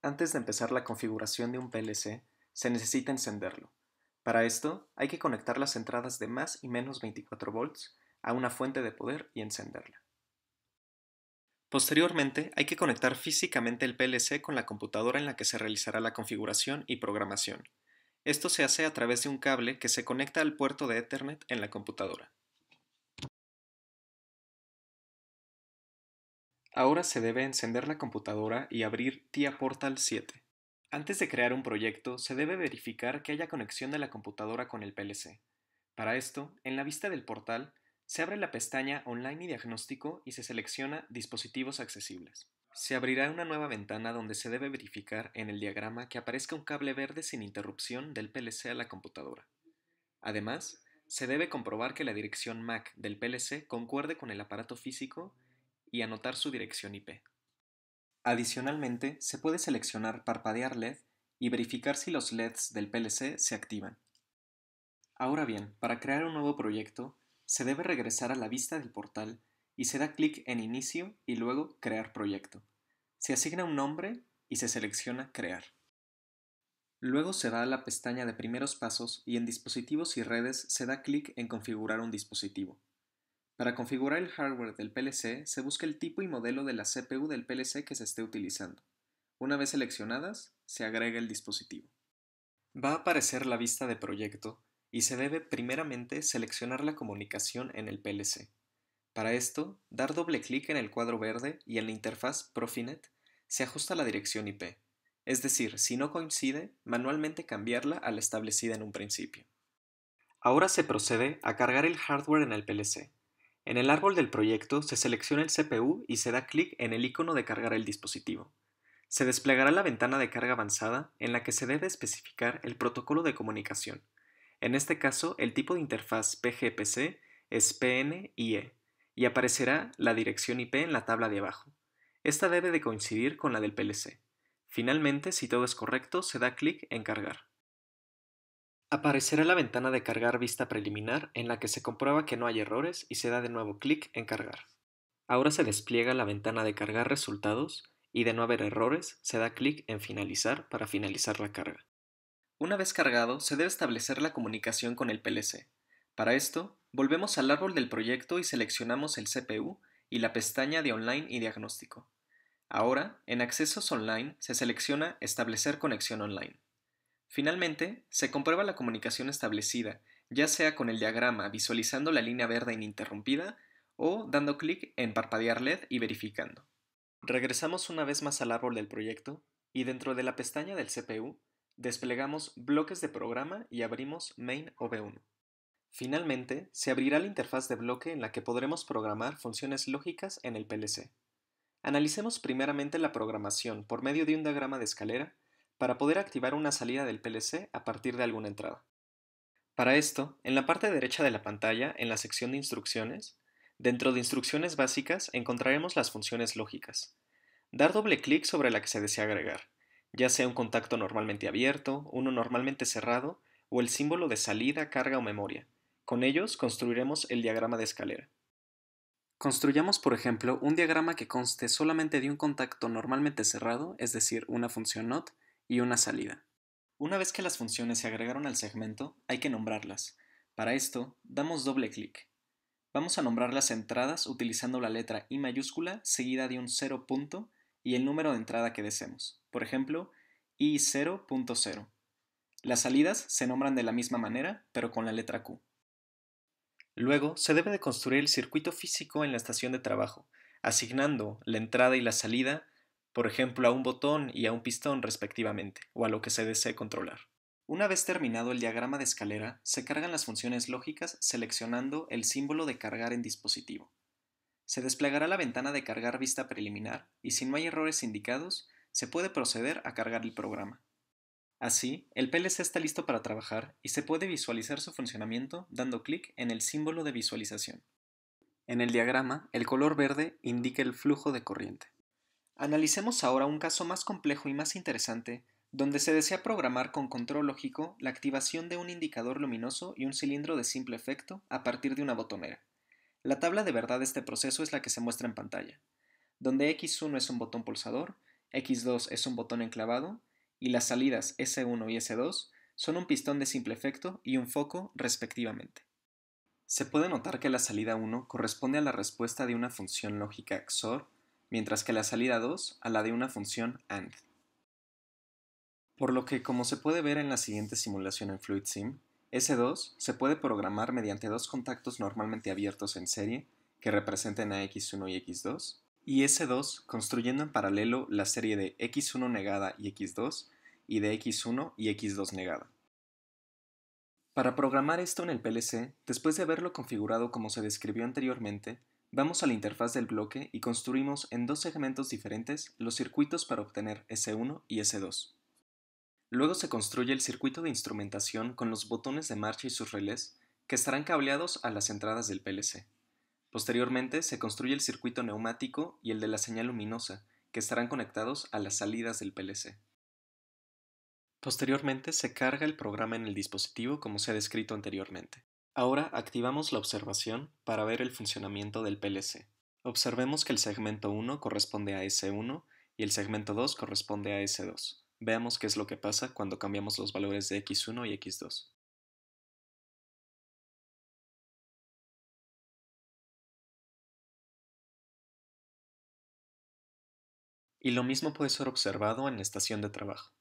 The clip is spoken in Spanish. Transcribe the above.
Antes de empezar la configuración de un PLC, se necesita encenderlo. Para esto, hay que conectar las entradas de más y menos 24 volts a una fuente de poder y encenderla. Posteriormente, hay que conectar físicamente el PLC con la computadora en la que se realizará la configuración y programación. Esto se hace a través de un cable que se conecta al puerto de Ethernet en la computadora. Ahora se debe encender la computadora y abrir TIA Portal 7. Antes de crear un proyecto, se debe verificar que haya conexión de la computadora con el PLC. Para esto, en la vista del portal, se abre la pestaña Online y Diagnóstico y se selecciona Dispositivos accesibles. Se abrirá una nueva ventana donde se debe verificar en el diagrama que aparezca un cable verde sin interrupción del PLC a la computadora. Además, se debe comprobar que la dirección MAC del PLC concuerde con el aparato físico y anotar su dirección IP. Adicionalmente, se puede seleccionar Parpadear LED y verificar si los LEDs del PLC se activan. Ahora bien, para crear un nuevo proyecto, se debe regresar a la vista del portal y se da clic en Inicio y luego Crear proyecto. Se asigna un nombre y se selecciona Crear. Luego se va a la pestaña de Primeros pasos y en Dispositivos y redes se da clic en Configurar un dispositivo. Para configurar el hardware del PLC, se busca el tipo y modelo de la CPU del PLC que se esté utilizando. Una vez seleccionadas, se agrega el dispositivo. Va a aparecer la vista de proyecto y se debe primeramente seleccionar la comunicación en el PLC. Para esto, dar doble clic en el cuadro verde y en la interfaz Profinet se ajusta la dirección IP, es decir, si no coincide, manualmente cambiarla a la establecida en un principio. Ahora se procede a cargar el hardware en el PLC. En el árbol del proyecto se selecciona el CPU y se da clic en el icono de cargar el dispositivo. Se desplegará la ventana de carga avanzada en la que se debe especificar el protocolo de comunicación. En este caso, el tipo de interfaz PGPC es PNIE y aparecerá la dirección IP en la tabla de abajo. Esta debe de coincidir con la del PLC. Finalmente, si todo es correcto, se da clic en cargar. Aparecerá la ventana de cargar vista preliminar en la que se comprueba que no hay errores y se da de nuevo clic en cargar. Ahora se despliega la ventana de cargar resultados y de no haber errores se da clic en finalizar para finalizar la carga. Una vez cargado, se debe establecer la comunicación con el PLC. Para esto, volvemos al árbol del proyecto y seleccionamos el CPU y la pestaña de Online y Diagnóstico. Ahora, en Accesos Online se selecciona Establecer conexión online. Finalmente, se comprueba la comunicación establecida, ya sea con el diagrama visualizando la línea verde ininterrumpida o dando clic en Parpadear LED y verificando. Regresamos una vez más al árbol del proyecto y dentro de la pestaña del CPU desplegamos Bloques de programa y abrimos Main OV1. Finalmente, se abrirá la interfaz de bloque en la que podremos programar funciones lógicas en el PLC. Analicemos primeramente la programación por medio de un diagrama de escalera para poder activar una salida del PLC a partir de alguna entrada. Para esto, en la parte derecha de la pantalla, en la sección de instrucciones, dentro de instrucciones básicas encontraremos las funciones lógicas. Dar doble clic sobre la que se desea agregar, ya sea un contacto normalmente abierto, uno normalmente cerrado o el símbolo de salida, carga o memoria. Con ellos construiremos el diagrama de escalera. Construyamos, por ejemplo, un diagrama que conste solamente de un contacto normalmente cerrado, es decir, una función NOT, y una salida. Una vez que las funciones se agregaron al segmento, hay que nombrarlas. Para esto, damos doble clic. Vamos a nombrar las entradas utilizando la letra I mayúscula seguida de un 0 punto y el número de entrada que deseemos. Por ejemplo, I0.0. Las salidas se nombran de la misma manera, pero con la letra Q. Luego, se debe de construir el circuito físico en la estación de trabajo, asignando la entrada y la salida, por ejemplo, a un botón y a un pistón respectivamente, o a lo que se desee controlar. Una vez terminado el diagrama de escalera, se cargan las funciones lógicas seleccionando el símbolo de cargar en dispositivo. Se desplegará la ventana de cargar vista preliminar y si no hay errores indicados, se puede proceder a cargar el programa. Así, el PLC está listo para trabajar y se puede visualizar su funcionamiento dando clic en el símbolo de visualización. En el diagrama, el color verde indica el flujo de corriente. Analicemos ahora un caso más complejo y más interesante, donde se desea programar con control lógico la activación de un indicador luminoso y un cilindro de simple efecto a partir de una botonera. La tabla de verdad de este proceso es la que se muestra en pantalla, donde X1 es un botón pulsador, X2 es un botón enclavado y las salidas S1 y S2 son un pistón de simple efecto y un foco respectivamente. Se puede notar que la salida 1 corresponde a la respuesta de una función lógica XOR, mientras que la salida 2 a la de una función AND. Por lo que, como se puede ver en la siguiente simulación en FluidSim, S2 se puede programar mediante dos contactos normalmente abiertos en serie que representen a X1 y X2, y S2 construyendo en paralelo la serie de X1 negada y X2 y de X1 y X2 negada. Para programar esto en el PLC, después de haberlo configurado como se describió anteriormente, vamos a la interfaz del bloque y construimos en dos segmentos diferentes los circuitos para obtener S1 y S2. Luego se construye el circuito de instrumentación con los botones de marcha y sus relés, que estarán cableados a las entradas del PLC. Posteriormente se construye el circuito neumático y el de la señal luminosa, que estarán conectados a las salidas del PLC. Posteriormente se carga el programa en el dispositivo como se ha descrito anteriormente. Ahora activamos la observación para ver el funcionamiento del PLC. Observemos que el segmento 1 corresponde a S1 y el segmento 2 corresponde a S2. Veamos qué es lo que pasa cuando cambiamos los valores de X1 y X2. Y lo mismo puede ser observado en la estación de trabajo.